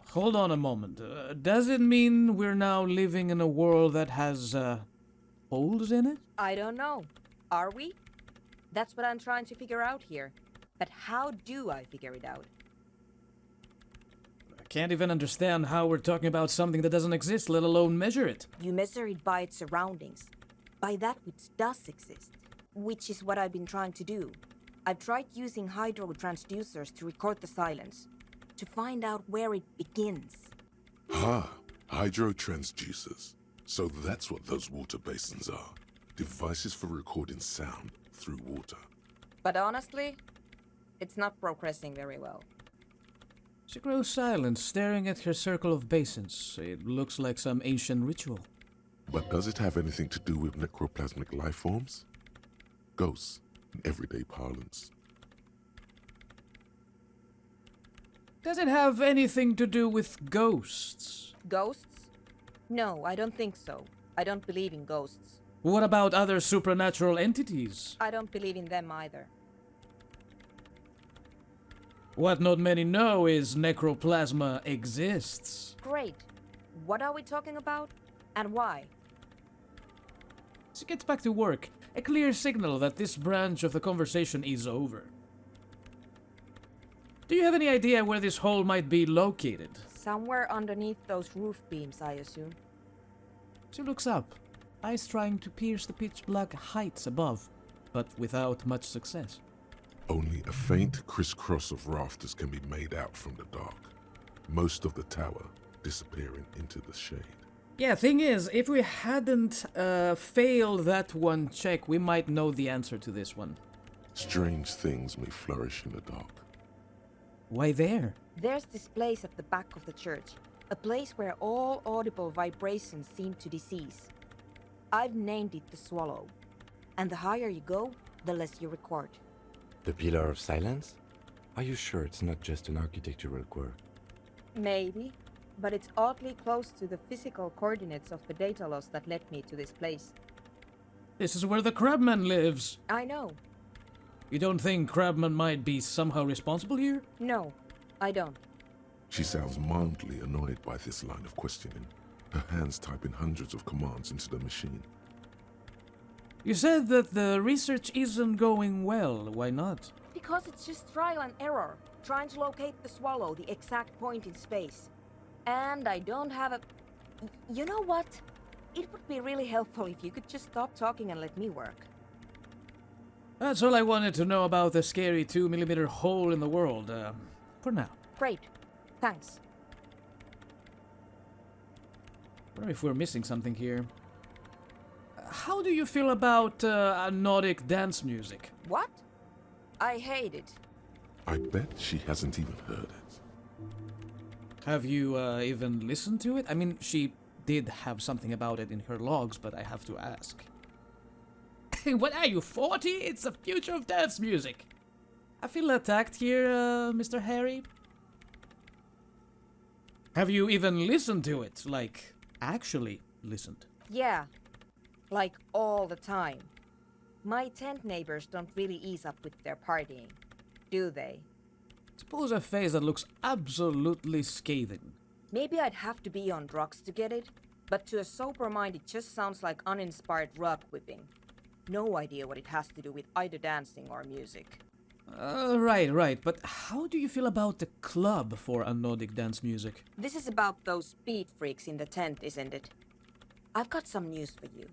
Hold on a moment. Does it mean we're now living in a world that has, holes in it? I don't know. Are we? That's what I'm trying to figure out here. But how do I figure it out? I can't even understand how we're talking about something that doesn't exist, let alone measure it. You measure it by its surroundings. By that which does exist. Which is what I've been trying to do. I've tried using hydro transducers to record the silence. To find out where it begins. Hydro transducers. So that's what those water basins are. Devices for recording sound through water. But honestly, it's not progressing very well. She grows silent, staring at her circle of basins. It looks like some ancient ritual. But does it have anything to do with necroplasmic life forms? Ghosts, in everyday parlance. Does it have anything to do with ghosts? Ghosts? No, I don't think so. I don't believe in ghosts. What about other supernatural entities? I don't believe in them either. What not many know is necroplasma exists. Great. What are we talking about? And why? To get back to work, a clear signal that this branch of the conversation is over. Do you have any idea where this hole might be located? Somewhere underneath those roof beams, I assume. She looks up, eyes trying to pierce the pitch-black heights above, but without much success. Only a faint crisscross of rafters can be made out from the dark, most of the tower disappearing into the shade. Yeah, thing is, if we hadn't failed that one check, we might know the answer to this one. Strange things may flourish in the dark. Why there? There's this place at the back of the church, a place where all audible vibrations seem to cease. I've named it the Swallow, and the higher you go, the less you record. The Pillar of Silence? Are you sure it's not just an architectural quirk? Maybe, but it's oddly close to the physical coordinates of the data loss that led me to this place. This is where the Crabman lives. I know. You don't think Crabman might be somehow responsible here? No, I don't. She sounds mildly annoyed by this line of questioning, her hands typing hundreds of commands into the machine. You said that the research isn't going well. Why not? Because it's just trial and error, trying to locate the Swallow, the exact point in space. And I don't have a... You know what? It would be really helpful if you could just stop talking and let me work. That's all I wanted to know about the scary 2mm hole in the world, for now. Great. Thanks. Wonder if we're missing something here. How do you feel about Nordic dance music? What? I hate it. I bet she hasn't even heard it. Have you even listened to it? I mean, she did have something about it in her logs, but I have to ask. What are you, 40? It's the future of dance music. I feel attacked here, Mr. Harry. Have you even listened to it? Like, actually listened? Yeah. Like all the time. My tent neighbors don't really ease up with their partying, do they? Suppose a face that looks absolutely scathing. Maybe I'd have to be on drugs to get it, but to a sober mind it just sounds like uninspired rug whipping. No idea what it has to do with either dancing or music. Right, but how do you feel about the club for a Nordic dance music? This is about those speed freaks in the tent, isn't it? I've got some news for you.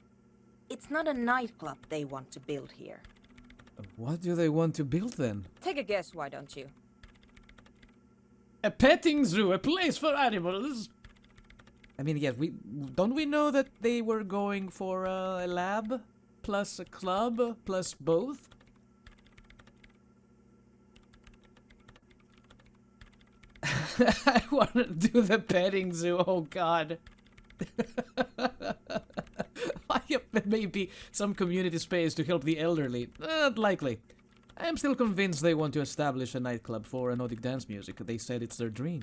It's not a nightclub they want to build here. What do they want to build then? Take a guess, why don't you? A petting zoo, a place for animals. I mean, yes, don't we know that they were going for a lab plus a club plus both? I want to do the petting zoo. Oh God. Maybe some community space to help the elderly. Likely. I am still convinced they want to establish a nightclub for Nordic dance music. They said it's their dream.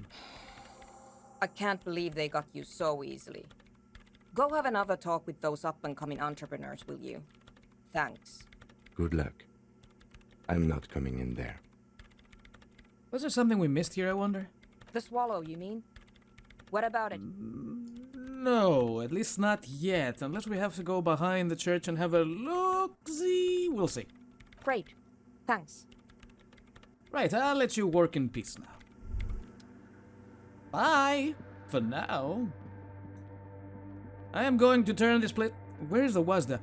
I can't believe they got you so easily. Go have another talk with those up-and-coming entrepreneurs, will you? Thanks. Good luck. I'm not coming in there. Was there something we missed here, I wonder? The Swallow, you mean? What about it? No, at least not yet. Unless we have to go behind the church and have a look-see. We'll see. Great. Thanks. Right, I'll let you work in peace now. Bye! For now. I am going to turn this place... Where's the Wazda?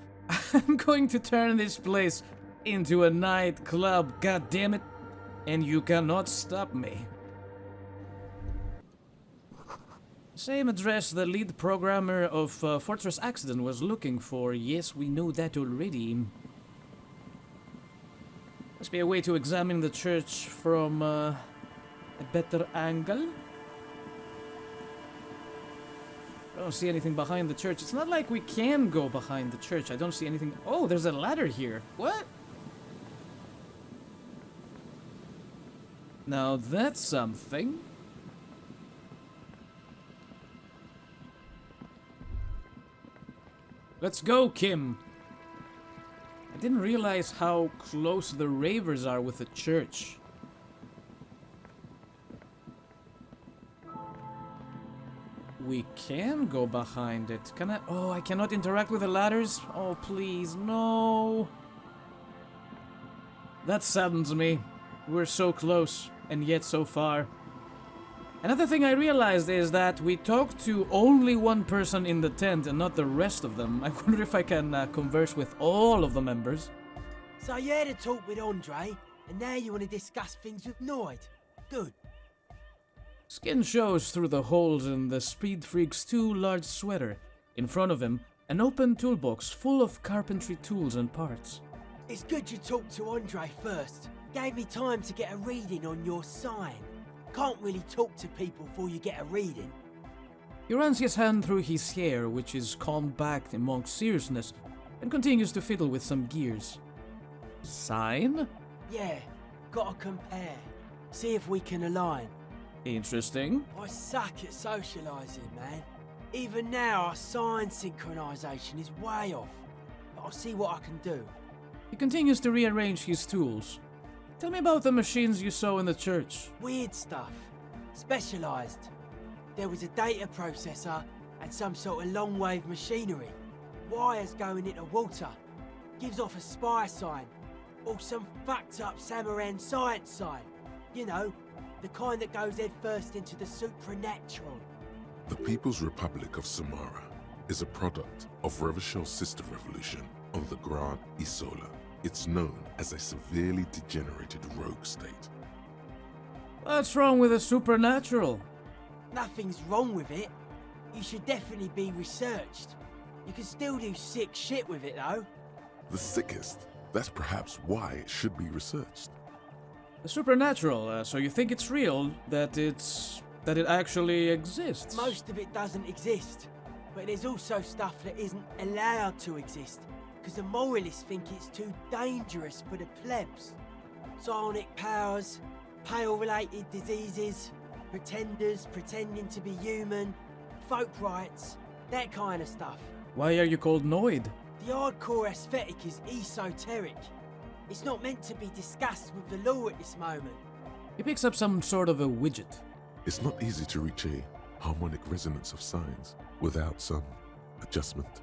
I'm going to turn this place into a nightclub, goddammit. And you cannot stop me. Same address the lead programmer of Fortress Accident was looking for. Yes, we know that already. Must be a way to examine the church from a better angle. I don't see anything behind the church. It's not like we can go behind the church. I don't see anything. Oh, there's a ladder here. What? Now that's something. Let's go, Kim. didn't realize how close the ravers are with the church. We can go behind it. Can I? Oh, I cannot interact with the ladders? Oh, please, no. That saddens me. We're so close, and yet so far. Another thing I realized is that we talked to only one person in the tent and not the rest of them. I wonder if I can converse with all of the members. So you had a talk with Andre, and now you want to discuss things with Noid. Good. Skin shows through the holes in the Speed Freak's too large sweater. In front of him, an open toolbox full of carpentry tools and parts. It's good you talked to Andre first. Gave me time to get a reading on your sign. Can't really talk to people before you get a reading. He runs his hand through his hair, which is combed back amongst seriousness, and continues to fiddle with some gears. Sign? Yeah, gotta compare. See if we can align. Interesting. I suck at socialising, man. Even now, our sign synchronisation is way off. But I'll see what I can do. He continues to rearrange his tools. Tell me about the machines you saw in the church. Weird stuff. Specialised. There was a data processor and some sort of long-wave machinery. Wires going into water. Gives off a spy sign. Or some fucked-up Samaran science sign. You know, the kind that goes head first into the supernatural. The People's Republic of Samara is a product of Revishel's sister revolution on the Grand Isola. It's known as a severely degenerated rogue state. What's wrong with the supernatural? Nothing's wrong with it. You should definitely be researched. You can still do sick shit with it, though. The sickest? That's perhaps why it should be researched. The supernatural, so you think it's real, that it actually exists? Most of it doesn't exist. But there's also stuff that isn't allowed to exist. Because the moralists think it's too dangerous for the plebs. Psionic powers, pale-related diseases, pretenders pretending to be human, folk rights, that kind of stuff. Why are you called Noid? The hardcore aesthetic is esoteric. It's not meant to be discussed with the law at this moment. He picks up some sort of a widget. It's not easy to reach a harmonic resonance of signs without some adjustment.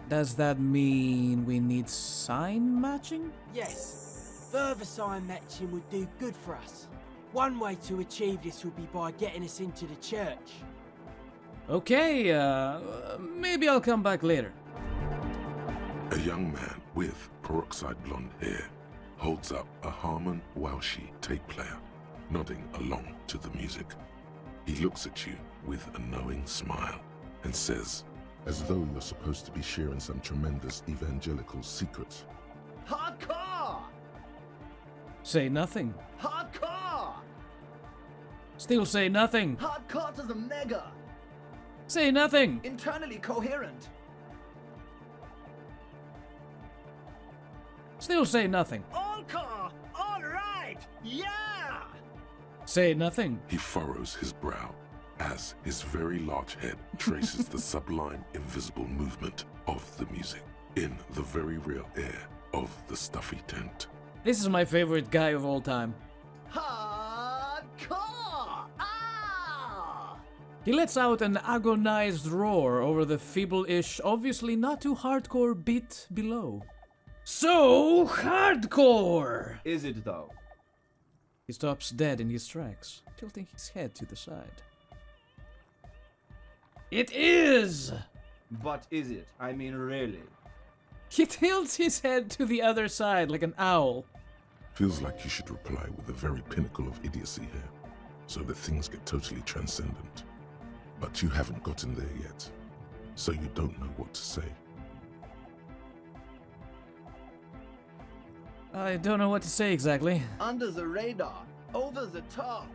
Does that mean we need sign matching? Yes. Further sign matching would do good for us. One way to achieve this would be by getting us into the church. Okay, maybe I'll come back later. A young man with peroxide blonde hair holds up a Harman Walshi tape player, nodding along to the music. He looks at you with a knowing smile and says, as though you're supposed to be sharing some tremendous evangelical secrets. Hardcore! Say nothing. Hardcore! Still say nothing. Hardcore to the mega! Say nothing. Internally coherent. Still say nothing. All core! All right! Yeah! Say nothing. He furrows his brow as his very large head traces the sublime invisible movement of the music in the very real air of the stuffy tent. This is my favorite guy of all time. Hardcore! Ah! He lets out an agonized roar over the feeble-ish, obviously not too hardcore beat below. So hardcore! Is it though? He stops dead in his tracks, tilting his head to the side. It is! But is it? I mean, really? He tilts his head to the other side like an owl. Feels like you should reply with the very pinnacle of idiocy here, so that things get totally transcendent. But you haven't gotten there yet, so you don't know what to say. I don't know what to say exactly. Under the radar, over the top.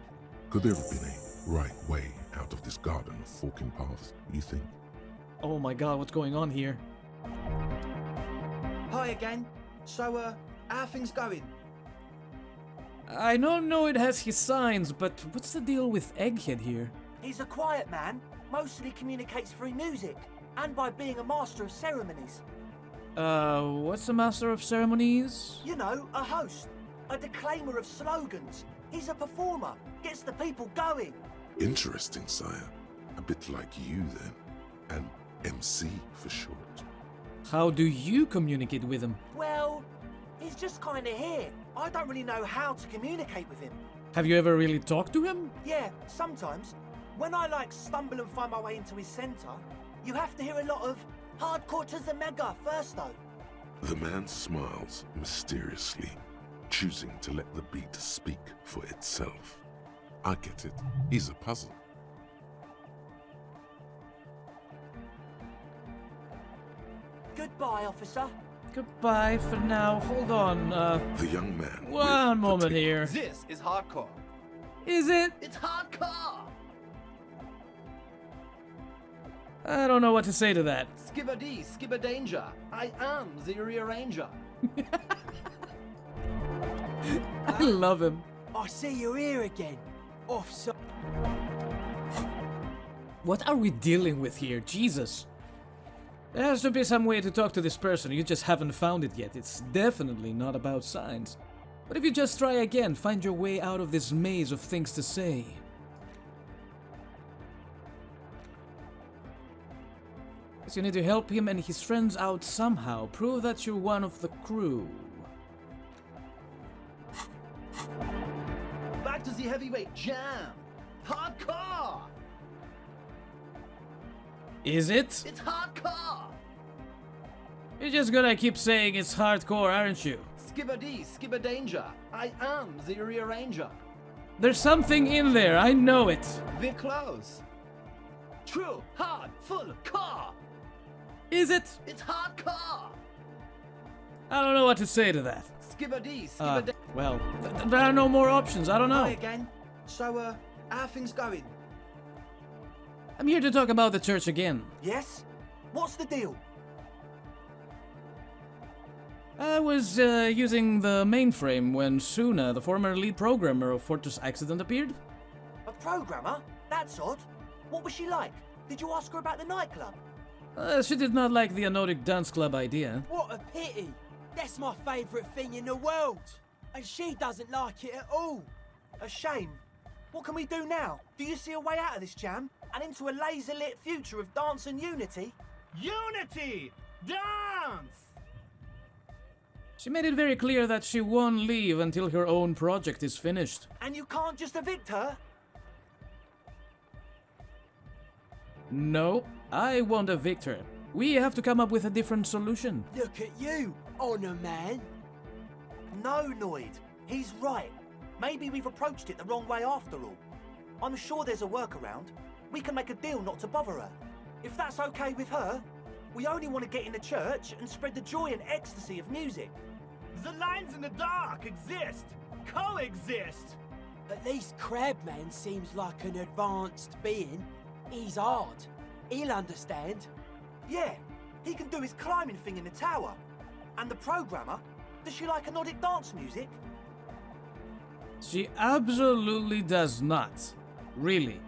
Could there have been a right way out of this garden of forking paths, you think? Oh my god, what's going on here? Hi again. So, how are things going? I don't know it has his signs, but what's the deal with Egghead here? He's a quiet man, mostly communicates through music, and by being a master of ceremonies. What's a master of ceremonies? You know, a host. A declaimer of slogans. He's a performer. Gets the people going. Interesting, sire. A bit like you, then. An MC for short. How do you communicate with him? Well, he's just kind of here. I don't really know how to communicate with him. Have you ever really talked to him? Yeah, sometimes. When I stumble and find my way into his centre, you have to hear a lot of hardcore to the mega first though. The man smiles mysteriously, choosing to let the beat speak for itself. I get it. He's a puzzle. Goodbye, officer. Goodbye for now. Hold on, The young man. One moment here. This is hardcore. Is it? It's hardcore! I don't know what to say to that. Skibber-dee, skibber-danger. I am the rearranger. I love him. I see you're here again. Officer. What are we dealing with here? Jesus. There has to be some way to talk to this person, you just haven't found it yet. It's definitely not about signs. What if you just try again, find your way out of this maze of things to say? Guess you need to help him and his friends out somehow. Prove that you're one of the crew. Back to the heavyweight jam. Hardcore! Is it? It's hardcore! You're just gonna keep saying it's hardcore, aren't you? Skibber-dee, skibber-danger. I am the rearranger. There's something in there, I know it. We're close. True, hard, full, core. Is it? It's hardcore. I don't know what to say to that. Skibber-dee, skibber-danger. Well, there are no more options, I don't know. Hi again. So, how are things going? I'm here to talk about the church again. Yes? What's the deal? I was using the mainframe when Suna, the former lead programmer of Fortress Accident, appeared. A programmer? That's odd. What was she like? Did you ask her about the nightclub? She did not like the Anodic Dance Club idea. What a pity. That's my favourite thing in the world. And she doesn't like it at all. A shame. What can we do now? Do you see a way out of this jam? And into a laser-lit future of dance and unity? Unity! Dance! She made it very clear that she won't leave until her own project is finished. And you can't just evict her? No, I won't evict her. We have to come up with a different solution. Look at you, Honor Man. No, Noid. He's right. Maybe we've approached it the wrong way after all. I'm sure there's a workaround. We can make a deal not to bother her. If that's okay with her, we only want to get in the church and spread the joy and ecstasy of music. The lines in the dark exist. Coexist. At least Crabman seems like an advanced being. He's hard. He'll understand. Yeah, he can do his climbing thing in the tower. And the programmer, does she like Anodic dance music? She absolutely does not. Really,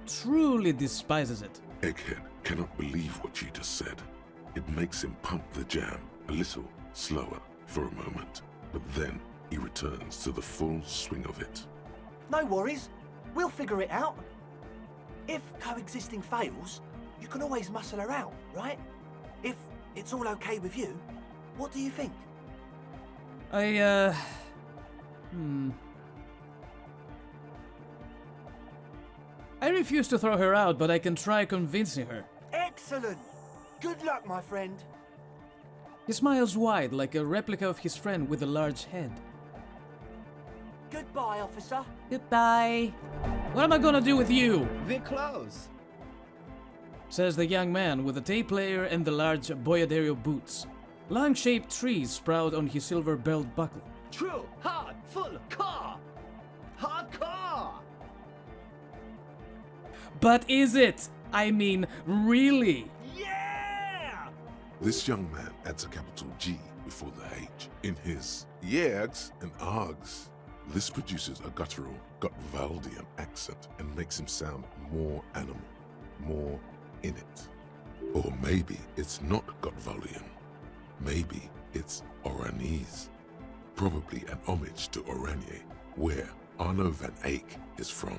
truly despises it. Egghead cannot believe what you just said. It makes him pump the jam a little slower for a moment, but then he returns to the full swing of it. No worries. We'll figure it out. If coexisting fails, you can always muscle her out, right? If it's all okay with you, what do you think? I refuse to throw her out, but I can try convincing her. Excellent! Good luck, my friend. He smiles wide, like a replica of his friend with a large head. Goodbye, officer. Goodbye. What am I gonna do with you? We're close, says the young man with the tape player and the large boyadero boots. Long-shaped trees sprout on his silver belt buckle. True, hard, full, core! Hardcore! But is it? I mean, really? Yeah! This young man adds a capital G before the H in his yeags and args. This produces a guttural Gotvaldian accent and makes him sound more animal, more in it. Or maybe it's not Gotvaldian. Maybe it's Oranese. Probably an homage to Oranje, where Arno van Eyck is from,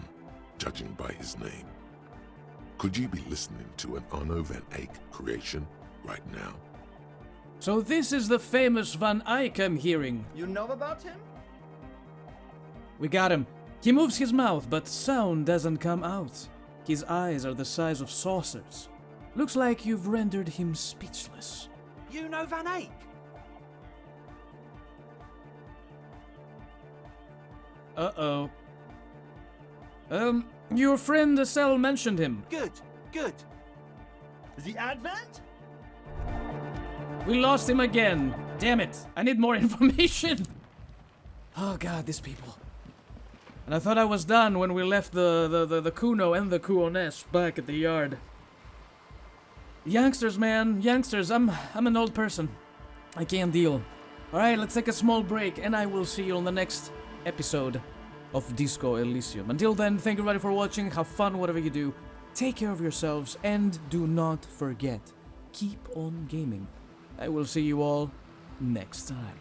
judging by his name. Could you be listening to an Arno van Eyck creation right now? So this is the famous Van Eyck I'm hearing. You know about him? We got him. He moves his mouth, but sound doesn't come out. His eyes are the size of saucers. Looks like you've rendered him speechless. You know Van Eyck? Uh-oh. Your friend Cell mentioned him. Good, good. The Advent? We lost him again. Damn it. I need more information. Oh god, these people. And I thought I was done when we left the Kuno and the Kuones back at the yard. Youngsters, man. Youngsters. I'm an old person. I can't deal. Alright, let's take a small break and I will see you on the next episode of Disco Elysium. Until then, thank you everybody for watching. Have fun whatever you do. Take care of yourselves and do not forget, keep on gaming. I will see you all next time.